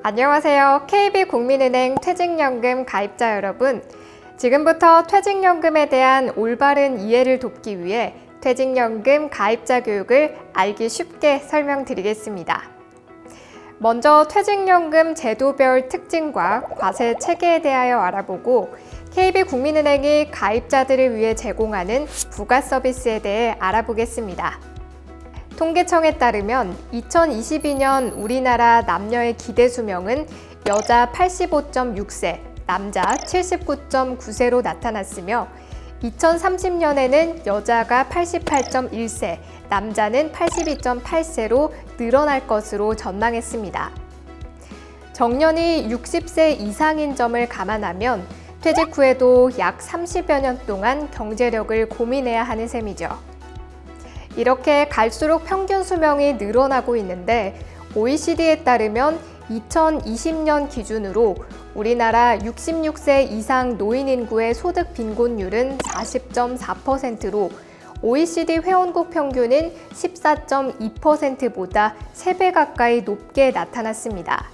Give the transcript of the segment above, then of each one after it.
안녕하세요. KB국민은행 퇴직연금 가입자 여러분. 지금부터 퇴직연금에 대한 올바른 이해를 돕기 위해 퇴직연금 가입자 교육을 알기 쉽게 설명드리겠습니다. 먼저 퇴직연금 제도별 특징과 과세 체계에 대하여 알아보고 KB국민은행이 가입자들을 위해 제공하는 부가 서비스에 대해 알아보겠습니다. 통계청에 따르면 2022년 우리나라 남녀의 기대 수명은 여자 85.6세, 남자 79.9세로 나타났으며 2030년에는 여자가 88.1세, 남자는 82.8세로 늘어날 것으로 전망했습니다. 정년이 60세 이상인 점을 감안하면 퇴직 후에도 약 30여 년 동안 경제력을 고민해야 하는 셈이죠. 이렇게 갈수록 평균 수명이 늘어나고 있는데 OECD에 따르면 2020년 기준으로 우리나라 66세 이상 노인 인구의 소득 빈곤율은 40.4%로 OECD 회원국 평균인 14.2%보다 3배 가까이 높게 나타났습니다.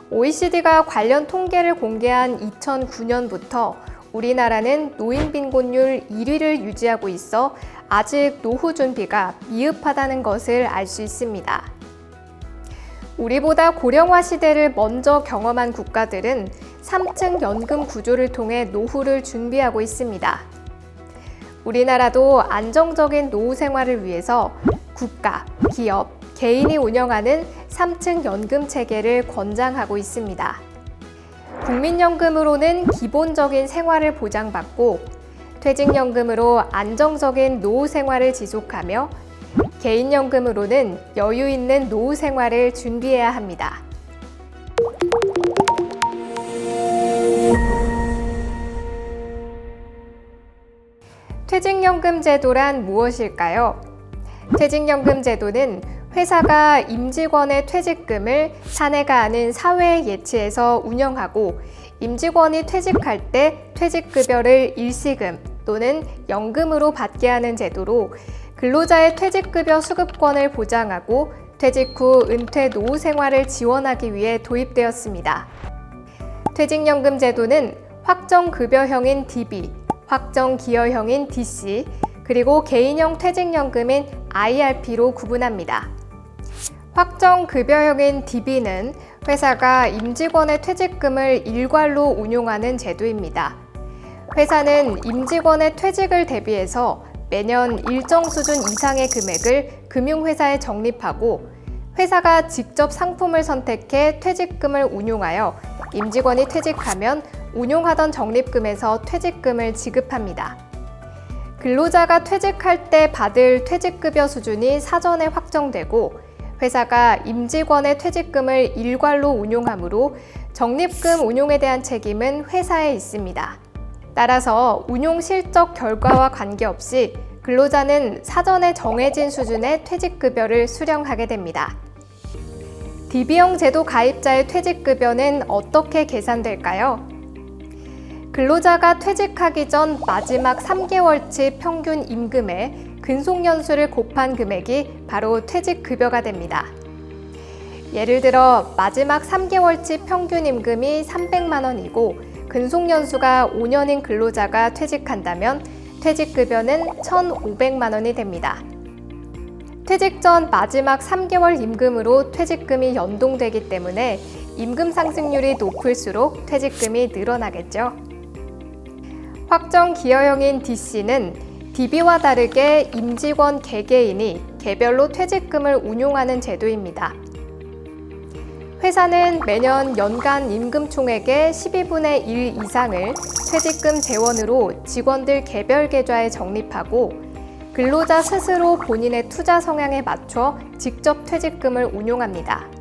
OECD가 관련 통계를 공개한 2009년부터 우리나라는 노인 빈곤율 1위를 유지하고 있어 아직 노후 준비가 미흡하다는 것을 알 수 있습니다. 우리보다 고령화 시대를 먼저 경험한 국가들은 3층 연금 구조를 통해 노후를 준비하고 있습니다. 우리나라도 안정적인 노후 생활을 위해서 국가, 기업, 개인이 운영하는 3층 연금 체계를 권장하고 있습니다. 국민연금으로는 기본적인 생활을 보장받고 퇴직연금으로 안정적인 노후 생활을 지속하며 개인연금으로는 여유 있는 노후 생활을 준비해야 합니다. 퇴직연금 제도란 무엇일까요? 퇴직연금 제도는 회사가 임직원의 퇴직금을 사내가 아닌 사회에 예치해서 운영하고 임직원이 퇴직할 때 퇴직급여를 일시금 또는 연금으로 받게 하는 제도로 근로자의 퇴직급여 수급권을 보장하고 퇴직 후 은퇴 노후 생활을 지원하기 위해 도입되었습니다. 퇴직연금 제도는 확정급여형인 DB, 확정기여형인 DC, 그리고 개인형 퇴직연금인 IRP로 구분합니다. 확정급여형인 DB는 회사가 임직원의 퇴직금을 일괄로 운용하는 제도입니다. 회사는 임직원의 퇴직을 대비해서 매년 일정 수준 이상의 금액을 금융회사에 적립하고 회사가 직접 상품을 선택해 퇴직금을 운용하여 임직원이 퇴직하면 운용하던 적립금에서 퇴직금을 지급합니다. 근로자가 퇴직할 때 받을 퇴직급여 수준이 사전에 확정되고 회사가 임직원의 퇴직금을 일괄로 운용하므로 적립금 운용에 대한 책임은 회사에 있습니다. 따라서 운용 실적 결과와 관계없이 근로자는 사전에 정해진 수준의 퇴직급여를 수령하게 됩니다. DB형 제도 가입자의 퇴직급여는 어떻게 계산될까요? 근로자가 퇴직하기 전 마지막 3개월치 평균 임금에 근속연수를 곱한 금액이 바로 퇴직급여가 됩니다. 예를 들어 마지막 3개월치 평균 임금이 300만 원이고 근속연수가 5년인 근로자가 퇴직한다면 퇴직급여는 1,500만 원이 됩니다. 퇴직 전 마지막 3개월 임금으로 퇴직금이 연동되기 때문에 임금 상승률이 높을수록 퇴직금이 늘어나겠죠. 확정기여형인 DC는 DB와 다르게 임직원 개개인이 개별로 퇴직금을 운용하는 제도입니다. 회사는 매년 연간 임금 총액의 12분의 1 이상을 퇴직금 재원으로 직원들 개별 계좌에 적립하고 근로자 스스로 본인의 투자 성향에 맞춰 직접 퇴직금을 운용합니다.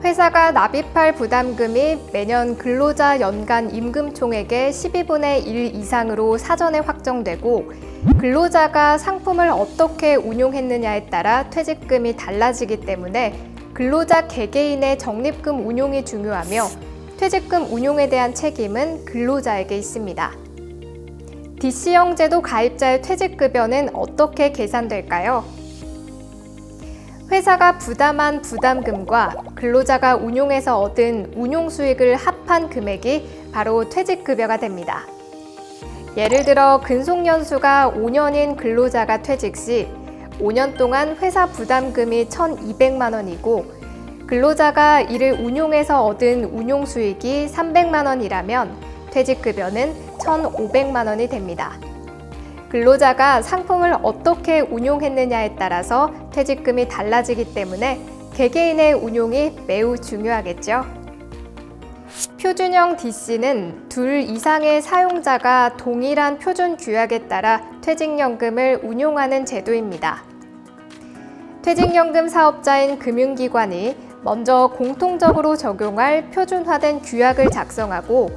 회사가 납입할 부담금이 매년 근로자 연간 임금 총액의 12분의 1 이상으로 사전에 확정되고 근로자가 상품을 어떻게 운용했느냐에 따라 퇴직금이 달라지기 때문에 근로자 개개인의 적립금 운용이 중요하며 퇴직금 운용에 대한 책임은 근로자에게 있습니다. DC형 제도 가입자의 퇴직급여는 어떻게 계산될까요? 회사가 부담한 부담금과 근로자가 운용해서 얻은 운용 수익을 합한 금액이 바로 퇴직급여가 됩니다. 예를 들어 근속연수가 5년인 근로자가 퇴직 시 5년 동안 회사 부담금이 1,200만 원이고 근로자가 이를 운용해서 얻은 운용 수익이 300만 원이라면 퇴직급여는 1,500만 원이 됩니다. 근로자가 상품을 어떻게 운용했느냐에 따라서 퇴직금이 달라지기 때문에 개개인의 운용이 매우 중요하겠죠. 표준형 DC는 둘 이상의 사용자가 동일한 표준 규약에 따라 퇴직연금을 운용하는 제도입니다. 퇴직연금 사업자인 금융기관이 먼저 공통적으로 적용할 표준화된 규약을 작성하고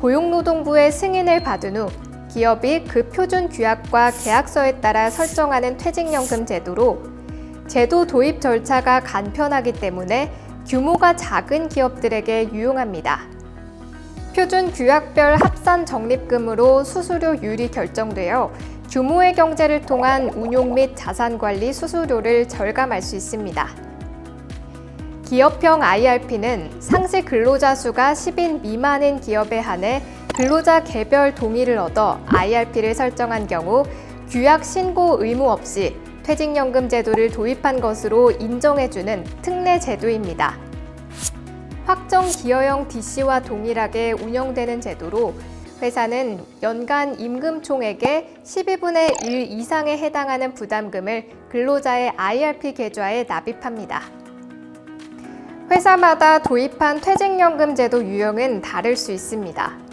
고용노동부의 승인을 받은 후 기업이 그 표준 규약과 계약서에 따라 설정하는 퇴직연금 제도로 제도 도입 절차가 간편하기 때문에 규모가 작은 기업들에게 유용합니다. 표준 규약별 합산 적립금으로 수수료율이 결정되어 규모의 경제를 통한 운용 및 자산관리 수수료를 절감할 수 있습니다. 기업형 IRP는 상시 근로자 수가 10인 미만인 기업에 한해 근로자 개별 동의를 얻어 IRP를 설정한 경우 규약 신고 의무 없이 퇴직연금 제도를 도입한 것으로 인정해주는 특례 제도입니다. 확정 기여형 DC와 동일하게 운영되는 제도로 회사는 연간 임금 총액의 12분의 1 이상에 해당하는 부담금을 근로자의 IRP 계좌에 납입합니다. 회사마다 도입한 퇴직연금 제도 유형은 다를 수 있습니다.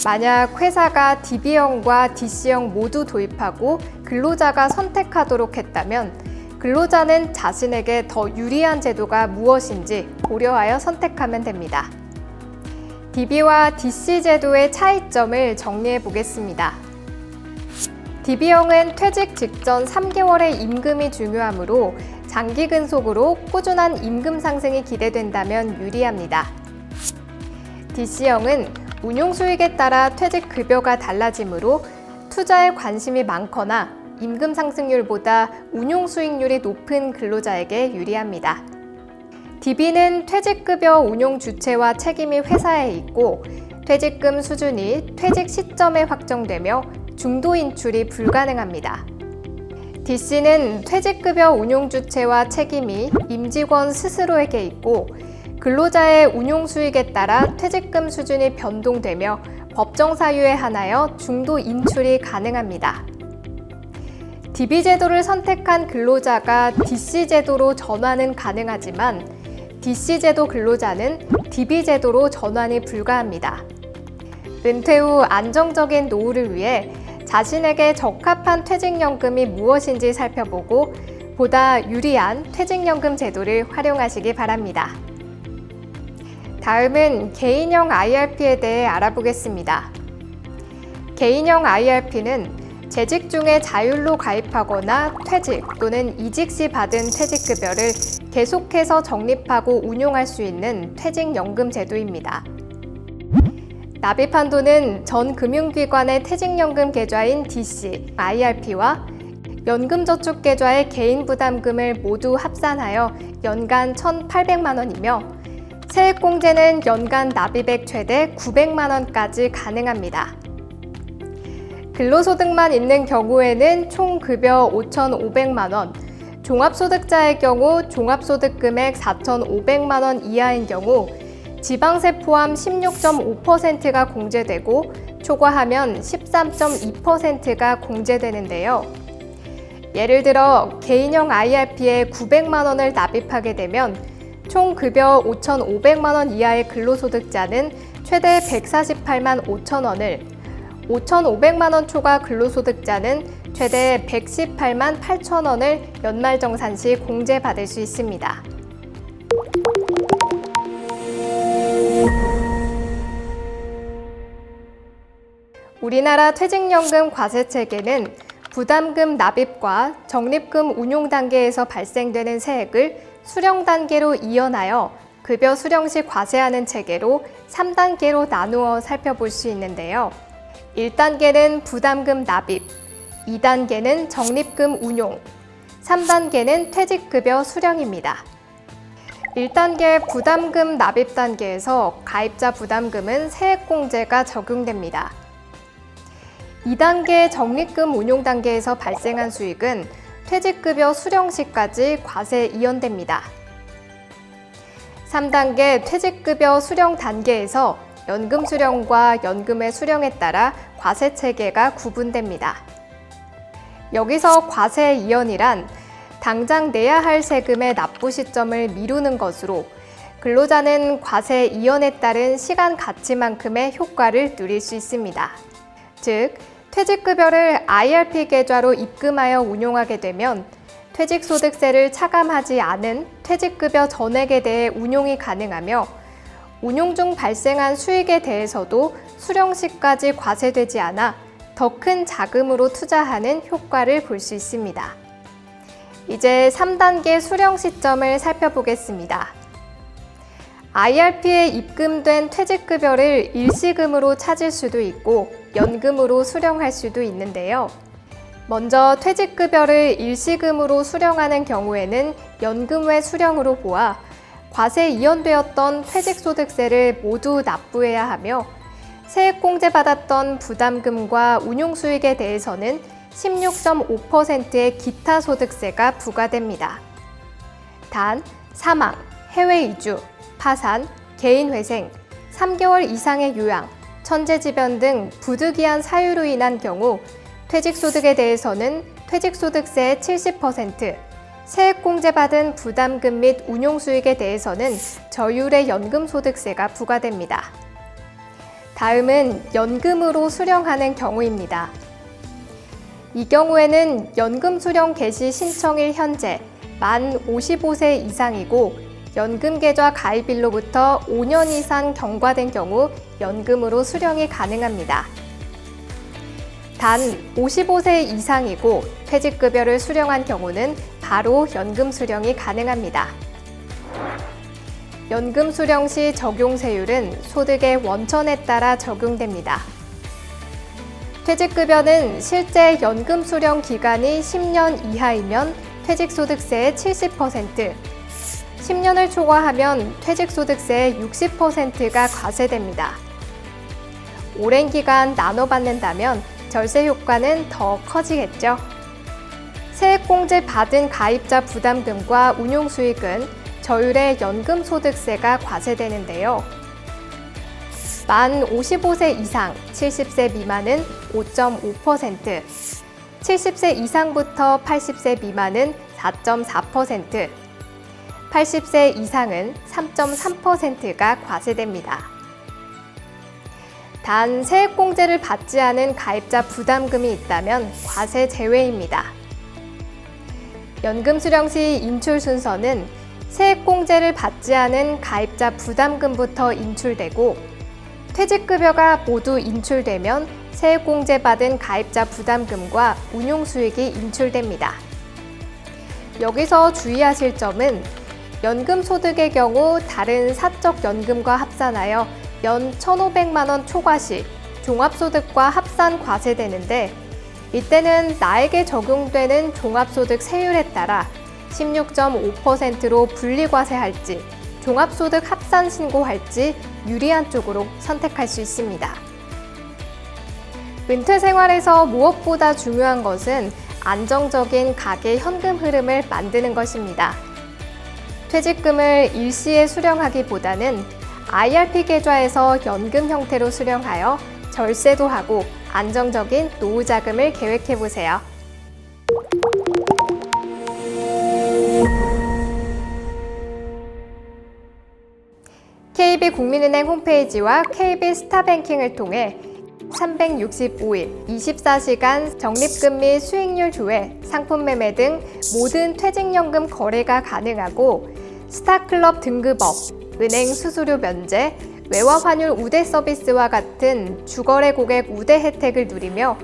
만약 회사가 DB형과 DC형 모두 도입하고 근로자가 선택하도록 했다면 근로자는 자신에게 더 유리한 제도가 무엇인지 고려하여 선택하면 됩니다. DB와 DC 제도의 차이점을 정리해 보겠습니다. DB형은 퇴직 직전 3개월의 임금이 중요하므로 장기 근속으로 꾸준한 임금 상승이 기대된다면 유리합니다. DC형은 운용 수익에 따라 퇴직 급여가 달라지므로 투자에 관심이 많거나 임금 상승률보다 운용 수익률이 높은 근로자에게 유리합니다. DB는 퇴직급여 운용 주체와 책임이 회사에 있고 퇴직금 수준이 퇴직 시점에 확정되며 중도 인출이 불가능합니다. DC는 퇴직급여 운용 주체와 책임이 임직원 스스로에게 있고 근로자의 운용 수익에 따라 퇴직금 수준이 변동되며 법정 사유에 한하여 중도 인출이 가능합니다. DB 제도를 선택한 근로자가 DC 제도로 전환은 가능하지만 DC 제도 근로자는 DB 제도로 전환이 불가합니다. 은퇴 후 안정적인 노후를 위해 자신에게 적합한 퇴직연금이 무엇인지 살펴보고 보다 유리한 퇴직연금 제도를 활용하시기 바랍니다. 다음은 개인형 IRP에 대해 알아보겠습니다. 개인형 IRP는 재직 중에 자율로 가입하거나 퇴직 또는 이직 시 받은 퇴직급여를 계속해서 적립하고 운용할 수 있는 퇴직연금 제도입니다. 납입 한도는 전 금융기관의 퇴직연금 계좌인 DC, IRP와 연금저축계좌의 개인부담금을 모두 합산하여 연간 1,800만 원이며 세액공제는 연간 납입액 최대 900만 원까지 가능합니다. 근로소득만 있는 경우에는 총 급여 5,500만 원, 종합소득자의 경우 종합소득 금액 4,500만 원 이하인 경우 지방세 포함 16.5%가 공제되고 초과하면 13.2%가 공제되는데요. 예를 들어 개인형 IRP에 900만 원을 납입하게 되면 총 급여 5,500만 원 이하의 근로소득자는 최대 148만 5천 원을, 5,500만 원 초과 근로소득자는 최대 118만 8천 원을 연말정산 시 공제받을 수 있습니다. 우리나라 퇴직연금 과세체계는 부담금 납입과 적립금 운용 단계에서 발생되는 세액을 수령 단계로 이연하여 급여 수령 시 과세하는 체계로 3단계로 나누어 살펴볼 수 있는데요. 1단계는 부담금 납입, 2단계는 적립금 운용, 3단계는 퇴직급여 수령입니다. 1단계 부담금 납입 단계에서 가입자 부담금은 세액공제가 적용됩니다. 2단계 적립금 운용 단계에서 발생한 수익은 퇴직급여 수령 시까지 과세 이연됩니다. 3단계 퇴직급여 수령 단계에서 연금 수령과 연금의 수령에 따라 과세 체계가 구분됩니다. 여기서 과세 이연이란 당장 내야 할 세금의 납부 시점을 미루는 것으로 근로자는 과세 이연에 따른 시간 가치만큼의 효과를 누릴 수 있습니다. 즉, 퇴직급여를 IRP 계좌로 입금하여 운용하게 되면 퇴직소득세를 차감하지 않은 퇴직급여 전액에 대해 운용이 가능하며 운용 중 발생한 수익에 대해서도 수령 시까지 과세되지 않아 더 큰 자금으로 투자하는 효과를 볼 수 있습니다. 이제 3단계 수령 시점을 살펴보겠습니다. IRP에 입금된 퇴직급여를 일시금으로 찾을 수도 있고 연금으로 수령할 수도 있는데요. 먼저 퇴직급여를 일시금으로 수령하는 경우에는 연금외 수령으로 보아 과세 이연되었던 퇴직소득세를 모두 납부해야 하며 세액공제 받았던 부담금과 운용수익에 대해서는 16.5%의 기타 소득세가 부과됩니다. 단, 사망, 해외 이주, 파산, 개인회생, 3개월 이상의 요양, 천재지변 등 부득이한 사유로 인한 경우 퇴직소득에 대해서는 퇴직소득세의 70%, 세액공제받은 부담금 및 운용수익에 대해서는 저율의 연금소득세가 부과됩니다. 다음은 연금으로 수령하는 경우입니다. 이 경우에는 연금 수령 개시 신청일 현재 만 55세 이상이고 연금계좌 가입일로부터 5년 이상 경과된 경우 연금으로 수령이 가능합니다. 단 55세 이상이고 퇴직급여를 수령한 경우는 바로 연금 수령이 가능합니다. 연금 수령 시 적용세율은 소득의 원천에 따라 적용됩니다. 퇴직급여는 실제 연금 수령 기간이 10년 이하이면 퇴직소득세의 70%, 10년을 초과하면 퇴직소득세의 60%가 과세됩니다. 오랜 기간 나눠 받는다면 절세 효과는 더 커지겠죠. 세액공제 받은 가입자 부담금과 운용수익은 저율의 연금소득세가 과세되는데요. 만 55세 이상, 70세 미만은 5.5%, 70세 이상부터 80세 미만은 4.4%, 80세 이상은 3.3%가 과세됩니다. 단 세액공제를 받지 않은 가입자 부담금이 있다면 과세 제외입니다. 연금 수령 시 인출 순서는 세액공제를 받지 않은 가입자 부담금부터 인출되고 퇴직급여가 모두 인출되면 세액공제 받은 가입자 부담금과 운용수익이 인출됩니다. 여기서 주의하실 점은 연금소득의 경우 다른 사적연금과 합산하여 연 1,500만 원 초과 시 종합소득과 합산 과세되는데 이때는 나에게 적용되는 종합소득 세율에 따라 16.5%로 분리과세할지 종합소득 합산 신고할지 유리한 쪽으로 선택할 수 있습니다. 은퇴 생활에서 무엇보다 중요한 것은 안정적인 가계 현금 흐름을 만드는 것입니다. 퇴직금을 일시에 수령하기보다는 IRP 계좌에서 연금 형태로 수령하여 절세도 하고 안정적인 노후 자금을 계획해 보세요. KB국민은행 홈페이지와 KB스타뱅킹을 통해 365일 24시간 적립금 및 수익률 조회, 상품 매매 등 모든 퇴직연금 거래가 가능하고 스타클럽 등급업, 은행 수수료 면제, 외화 환율 우대 서비스와 같은 주거래 고객 우대 혜택을 누리며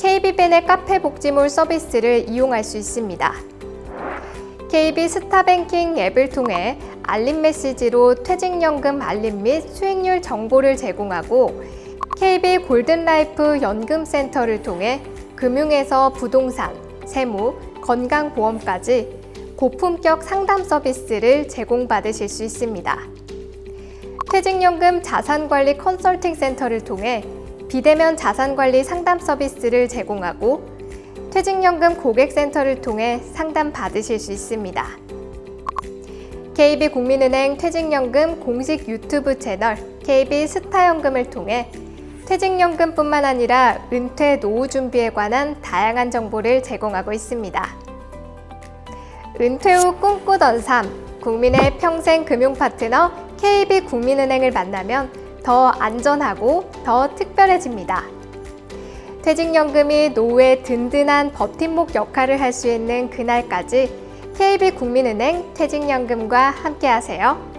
KB밴의 카페 복지몰 서비스를 이용할 수 있습니다. KB스타뱅킹 앱을 통해 알림 메시지로 퇴직연금 알림 및 수익률 정보를 제공하고 KB 골든라이프 연금센터를 통해 금융에서 부동산, 세무, 건강보험까지 고품격 상담 서비스를 제공받으실 수 있습니다. 퇴직연금 자산관리 컨설팅 센터를 통해 비대면 자산관리 상담 서비스를 제공하고 퇴직연금 고객센터를 통해 상담 받으실 수 있습니다. KB국민은행 퇴직연금 공식 유튜브 채널 KB스타연금을 통해 퇴직연금뿐만 아니라 은퇴 노후 준비에 관한 다양한 정보를 제공하고 있습니다. 은퇴 후 꿈꾸던 삶, 국민의 평생 금융 파트너 KB국민은행을 만나면 더 안전하고 더 특별해집니다. 퇴직연금이 노후에 든든한 버팀목 역할을 할 수 있는 그날까지 KB국민은행 퇴직연금과 함께하세요.